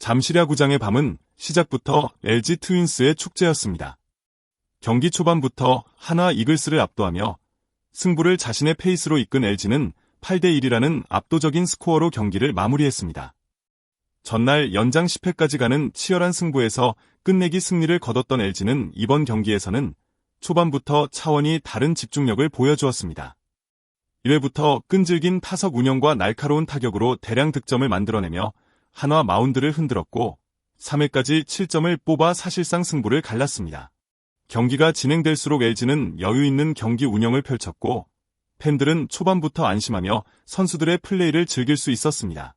잠실야구장의 밤은 시작부터 LG 트윈스의 축제였습니다. 경기 초반부터 한화 이글스를 압도하며 승부를 자신의 페이스로 이끈 LG는 8대1이라는 압도적인 스코어로 경기를 마무리했습니다. 전날 연장 10회까지 가는 치열한 승부에서 끝내기 승리를 거뒀던 LG는 이번 경기에서는 초반부터 차원이 다른 집중력을 보여주었습니다. 1회부터 끈질긴 타석 운영과 날카로운 타격으로 대량 득점을 만들어내며 한화 마운드를 흔들었고 3회까지 7점을 뽑아 사실상 승부를 갈랐습니다. 경기가 진행될수록 LG는 여유 있는 경기 운영을 펼쳤고 팬들은 초반부터 안심하며 선수들의 플레이를 즐길 수 있었습니다.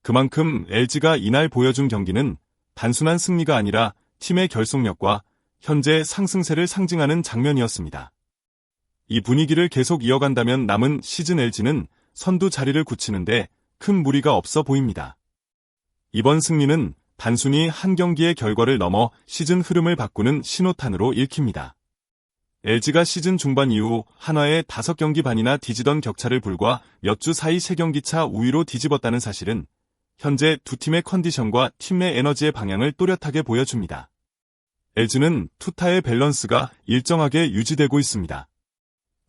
그만큼 LG가 이날 보여준 경기는 단순한 승리가 아니라 팀의 결속력과 현재 상승세를 상징하는 장면이었습니다. 이 분위기를 계속 이어간다면 남은 시즌 LG는 선두 자리를 굳히는데 큰 무리가 없어 보입니다. 이번 승리는 단순히 한 경기의 결과를 넘어 시즌 흐름을 바꾸는 신호탄으로 읽힙니다. LG가 시즌 중반 이후 한화의 5경기 반이나 뒤지던 격차를 불과 몇 주 사이 3경기 차 우위로 뒤집었다는 사실은 현재 두 팀의 컨디션과 팀 내 에너지의 방향을 또렷하게 보여줍니다. LG는 투타의 밸런스가 일정하게 유지되고 있습니다.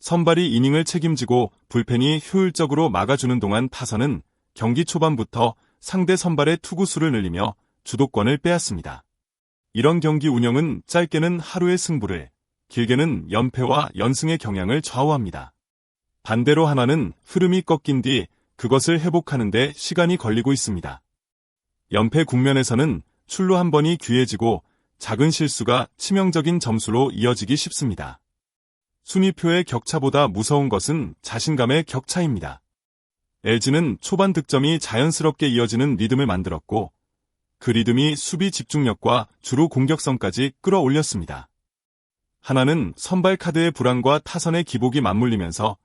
선발이 이닝을 책임지고 불펜이 효율적으로 막아주는 동안 타선은 경기 초반부터 상대 선발의 투구 수를 늘리며 주도권을 빼앗습니다. 이런 경기 운영은 짧게는 하루의 승부를, 길게는 연패와 연승의 경향을 좌우합니다. 반대로 한화는 흐름이 꺾인 뒤 그것을 회복하는 데 시간이 걸리고 있습니다. 연패 국면에서는 출루 한 번이 귀해지고 작은 실수가 치명적인 점수로 이어지기 쉽습니다. 순위표의 격차보다 무서운 것은 자신감의 격차입니다. LG는 초반 득점이 자연스럽게 이어지는 리듬을 만들었고 그 리듬이 수비 집중력과 주로 공격성까지 끌어올렸습니다. 한화는 선발 카드의 불안과 타선의 기복이 맞물리면서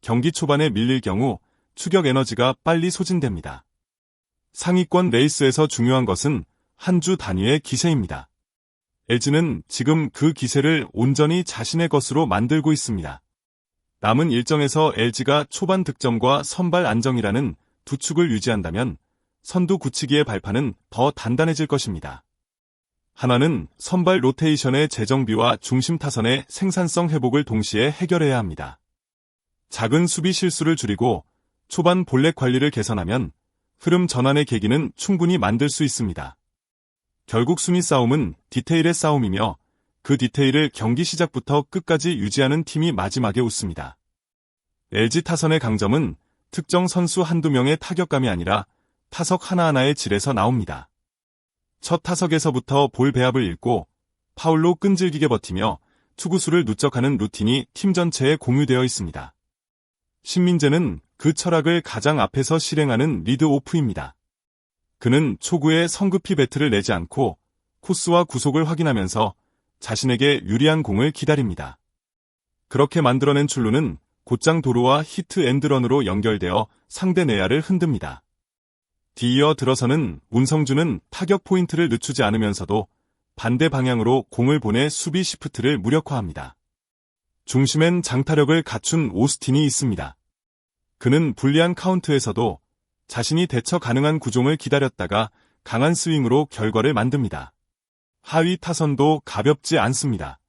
경기 초반에 밀릴 경우 추격 에너지가 빨리 소진됩니다. 상위권 레이스에서 중요한 것은 한 주 단위의 기세입니다. LG는 지금 그 기세를 온전히 자신의 것으로 만들고 있습니다. 남은 일정에서 LG가 초반 득점과 선발 안정이라는 두 축을 유지한다면 선두 굳히기의 발판은 더 단단해질 것입니다. 한화는 선발 로테이션의 재정비와 중심 타선의 생산성 회복을 동시에 해결해야 합니다. 작은 수비 실수를 줄이고 초반 볼넷 관리를 개선하면 흐름 전환의 계기는 충분히 만들 수 있습니다. 결국 순위 싸움은 디테일의 싸움이며 그 디테일을 경기 시작부터 끝까지 유지하는 팀이 마지막에 웃습니다. LG 타선의 강점은 특정 선수 한두 명의 타격감이 아니라 타석 하나하나의 질에서 나옵니다. 첫 타석에서부터 볼 배합을 읽고 파울로 끈질기게 버티며 투구수를 누적하는 루틴이 팀 전체에 공유되어 있습니다. 신민재는 그 철학을 가장 앞에서 실행하는 리드오프입니다. 그는 초구에 성급히 배트를 내지 않고 코스와 구속을 확인하면서 자신에게 유리한 공을 기다립니다. 그렇게 만들어낸 출루는 곧장 도루와 히트 앤드런으로 연결되어 상대 내야를 흔듭니다. 뒤이어 들어서는 문성준은 타격 포인트를 늦추지 않으면서도 반대 방향으로 공을 보내 수비 시프트를 무력화합니다. 중심엔 장타력을 갖춘 오스틴이 있습니다. 그는 불리한 카운트에서도 자신이 대처 가능한 구종을 기다렸다가 강한 스윙으로 결과를 만듭니다. 하위 타선도 가볍지 않습니다.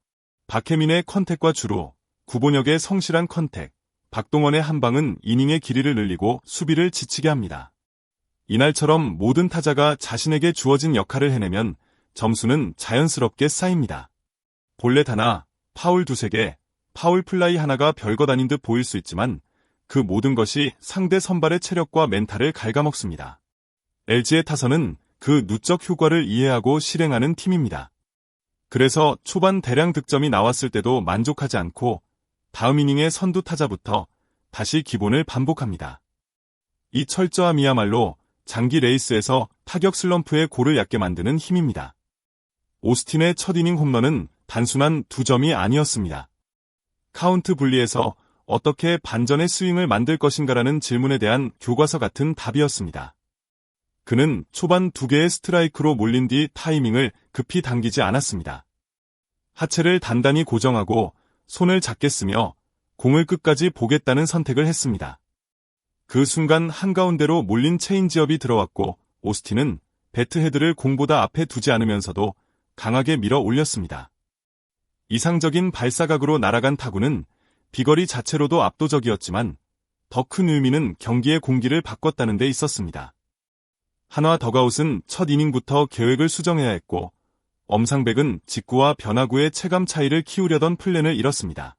박혜민의 컨택과 주루, 구본혁의 성실한 컨택, 박동원의 한방은 이닝의 길이를 늘리고 수비를 지치게 합니다. 이날처럼 모든 타자가 자신에게 주어진 역할을 해내면 점수는 자연스럽게 쌓입니다. 볼넷 하나, 파울 두세 개, 파울 플라이 하나가 별것 아닌 듯 보일 수 있지만 그 모든 것이 상대 선발의 체력과 멘탈을 갉아먹습니다. LG의 타선은 그 누적 효과를 이해하고 실행하는 팀입니다. 그래서 초반 대량 득점이 나왔을 때도 만족하지 않고 다음 이닝의 선두 타자부터 다시 기본을 반복합니다. 이 철저함이야말로 장기 레이스에서 타격 슬럼프의 골을 얕게 만드는 힘입니다. 오스틴의 첫 이닝 홈런은 단순한 2점이 아니었습니다. 카운트 분리에서 어떻게 반전의 스윙을 만들 것인가라는 질문에 대한 교과서 같은 답이었습니다. 그는 초반 2개의 스트라이크로 몰린 뒤 타이밍을 급히 당기지 않았습니다. 하체를 단단히 고정하고 손을 작게 쓰며 공을 끝까지 보겠다는 선택을 했습니다. 그 순간 한가운데로 몰린 체인지업이 들어왔고 오스틴은 배트 헤드를 공보다 앞에 두지 않으면서도 강하게 밀어 올렸습니다. 이상적인 발사각으로 날아간 타구는 비거리 자체로도 압도적이었지만 더 큰 의미는 경기의 공기를 바꿨다는 데 있었습니다. 한화 더가웃은 첫 이닝부터 계획을 수정해야 했고 엄상백은 직구와 변화구의 체감 차이를 키우려던 플랜을 잃었습니다.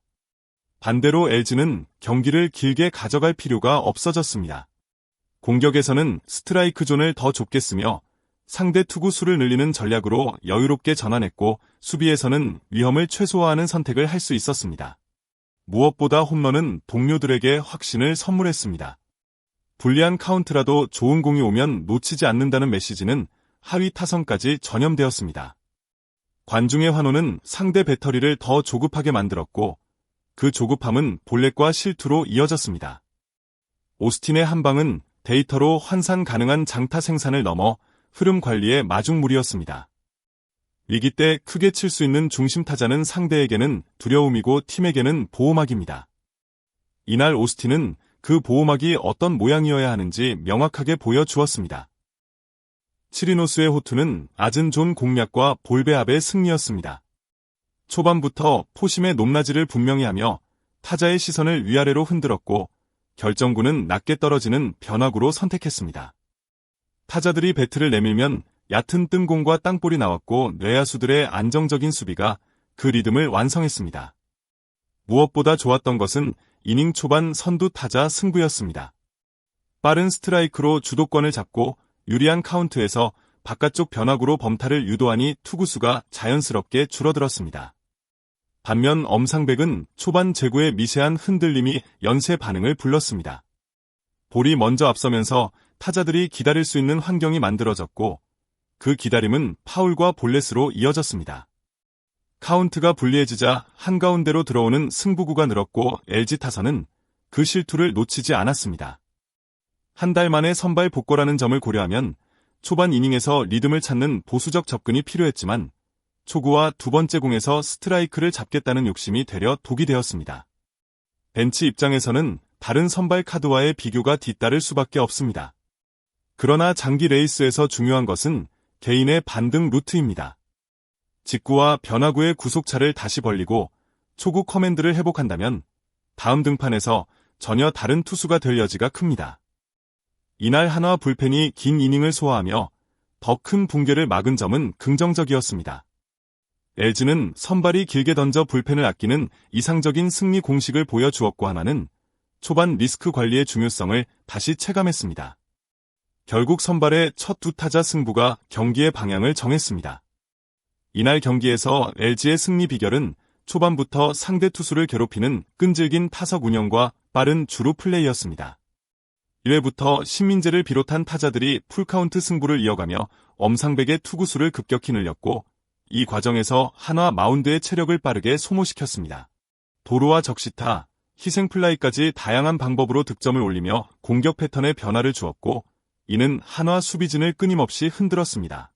반대로 LG는 경기를 길게 가져갈 필요가 없어졌습니다. 공격에서는 스트라이크 존을 더 좁게 쓰며 상대 투구 수를 늘리는 전략으로 여유롭게 전환했고 수비에서는 위험을 최소화하는 선택을 할 수 있었습니다. 무엇보다 홈런은 동료들에게 확신을 선물했습니다. 불리한 카운트라도 좋은 공이 오면 놓치지 않는다는 메시지는 하위 타선까지 전염되었습니다. 관중의 환호는 상대 배터리를 더 조급하게 만들었고 그 조급함은 볼넷과 실투로 이어졌습니다. 오스틴의 한 방은 데이터로 환산 가능한 장타 생산을 넘어 흐름 관리의 마중물이었습니다. 위기 때 크게 칠 수 있는 중심 타자는 상대에게는 두려움이고 팀에게는 보호막입니다. 이날 오스틴은 그 보호막이 어떤 모양이어야 하는지 명확하게 보여주었습니다. 치리노스의 호투는 낮은 존 공략과 볼배합의 승리였습니다. 초반부터 포심의 높낮이를 분명히 하며 타자의 시선을 위아래로 흔들었고 결정구는 낮게 떨어지는 변화구로 선택했습니다. 타자들이 배트를 내밀면 얕은 뜬공과 땅볼이 나왔고 내야수들의 안정적인 수비가 그 리듬을 완성했습니다. 무엇보다 좋았던 것은 이닝 초반 선두 타자 승부였습니다. 빠른 스트라이크로 주도권을 잡고 유리한 카운트에서 바깥쪽 변화구로 범타를 유도하니 투구수가 자연스럽게 줄어들었습니다. 반면 엄상백은 초반 제구의 미세한 흔들림이 연쇄 반응을 불렀습니다. 볼이 먼저 앞서면서 타자들이 기다릴 수 있는 환경이 만들어졌고 그 기다림은 파울과 볼넷으로 이어졌습니다. 카운트가 불리해지자 한가운데로 들어오는 승부구가 늘었고 LG 타선은 그 실투를 놓치지 않았습니다. 한 달 만에 선발 복귀라는 점을 고려하면 초반 이닝에서 리듬을 찾는 보수적 접근이 필요했지만 초구와 두 번째 공에서 스트라이크를 잡겠다는 욕심이 되려 독이 되었습니다. 벤치 입장에서는 다른 선발 카드와의 비교가 뒤따를 수밖에 없습니다. 그러나 장기 레이스에서 중요한 것은 개인의 반등 루트입니다. 직구와 변화구의 구속차를 다시 벌리고 초구 커맨드를 회복한다면 다음 등판에서 전혀 다른 투수가 될 여지가 큽니다. 이날 한화 불펜이 긴 이닝을 소화하며 더 큰 붕괴를 막은 점은 긍정적이었습니다. LG는 선발이 길게 던져 불펜을 아끼는 이상적인 승리 공식을 보여주었고 한화는 초반 리스크 관리의 중요성을 다시 체감했습니다. 결국 선발의 첫 두 타자 승부가 경기의 방향을 정했습니다. 이날 경기에서 LG의 승리 비결은 초반부터 상대 투수를 괴롭히는 끈질긴 타석 운영과 빠른 주루 플레이였습니다. 1회부터 신민재를 비롯한 타자들이 풀카운트 승부를 이어가며 엄상백의 투구수를 급격히 늘렸고 이 과정에서 한화 마운드의 체력을 빠르게 소모시켰습니다. 도루와 적시타, 희생플라이까지 다양한 방법으로 득점을 올리며 공격 패턴에 변화를 주었고 이는 한화 수비진을 끊임없이 흔들었습니다.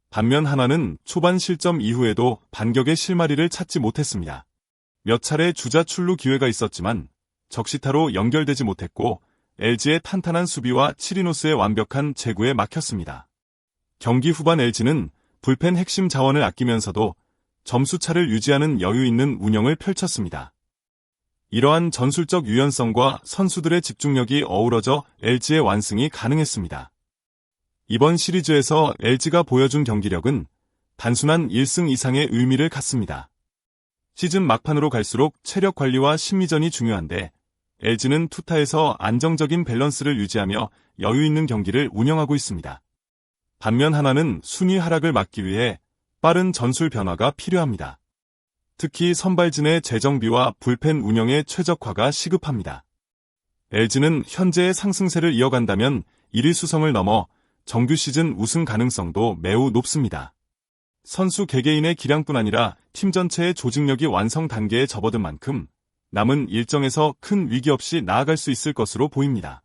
반면 한화는 초반 실점 이후에도 반격의 실마리를 찾지 못했습니다. 몇 차례 주자 출루 기회가 있었지만 적시타로 연결되지 못했고 LG의 탄탄한 수비와 치리노스의 완벽한 제구에 막혔습니다. 경기 후반 LG는 불펜 핵심 자원을 아끼면서도 점수차를 유지하는 여유 있는 운영을 펼쳤습니다. 이러한 전술적 유연성과 선수들의 집중력이 어우러져 LG의 완승이 가능했습니다. 이번 시리즈에서 LG가 보여준 경기력은 단순한 1승 이상의 의미를 갖습니다. 시즌 막판으로 갈수록 체력 관리와 심리전이 중요한데 LG는 투타에서 안정적인 밸런스를 유지하며 여유 있는 경기를 운영하고 있습니다. 반면 한화는 순위 하락을 막기 위해 빠른 전술 변화가 필요합니다. 특히 선발진의 재정비와 불펜 운영의 최적화가 시급합니다. LG는 현재의 상승세를 이어간다면 1위 수성을 넘어 정규 시즌 우승 가능성도 매우 높습니다. 선수 개개인의 기량뿐 아니라 팀 전체의 조직력이 완성 단계에 접어든 만큼 남은 일정에서 큰 위기 없이 나아갈 수 있을 것으로 보입니다.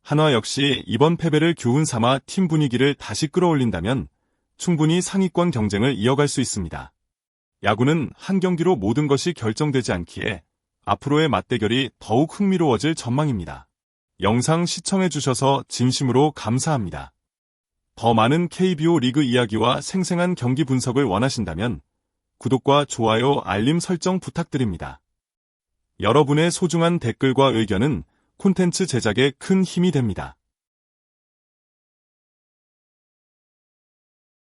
한화 역시 이번 패배를 교훈 삼아 팀 분위기를 다시 끌어올린다면 충분히 상위권 경쟁을 이어갈 수 있습니다. 야구는 한 경기로 모든 것이 결정되지 않기에 앞으로의 맞대결이 더욱 흥미로워질 전망입니다. 영상 시청해주셔서 진심으로 감사합니다. 더 많은 KBO 리그 이야기와 생생한 경기 분석을 원하신다면 구독과 좋아요, 알림 설정 부탁드립니다. 여러분의 소중한 댓글과 의견은 콘텐츠 제작에 큰 힘이 됩니다.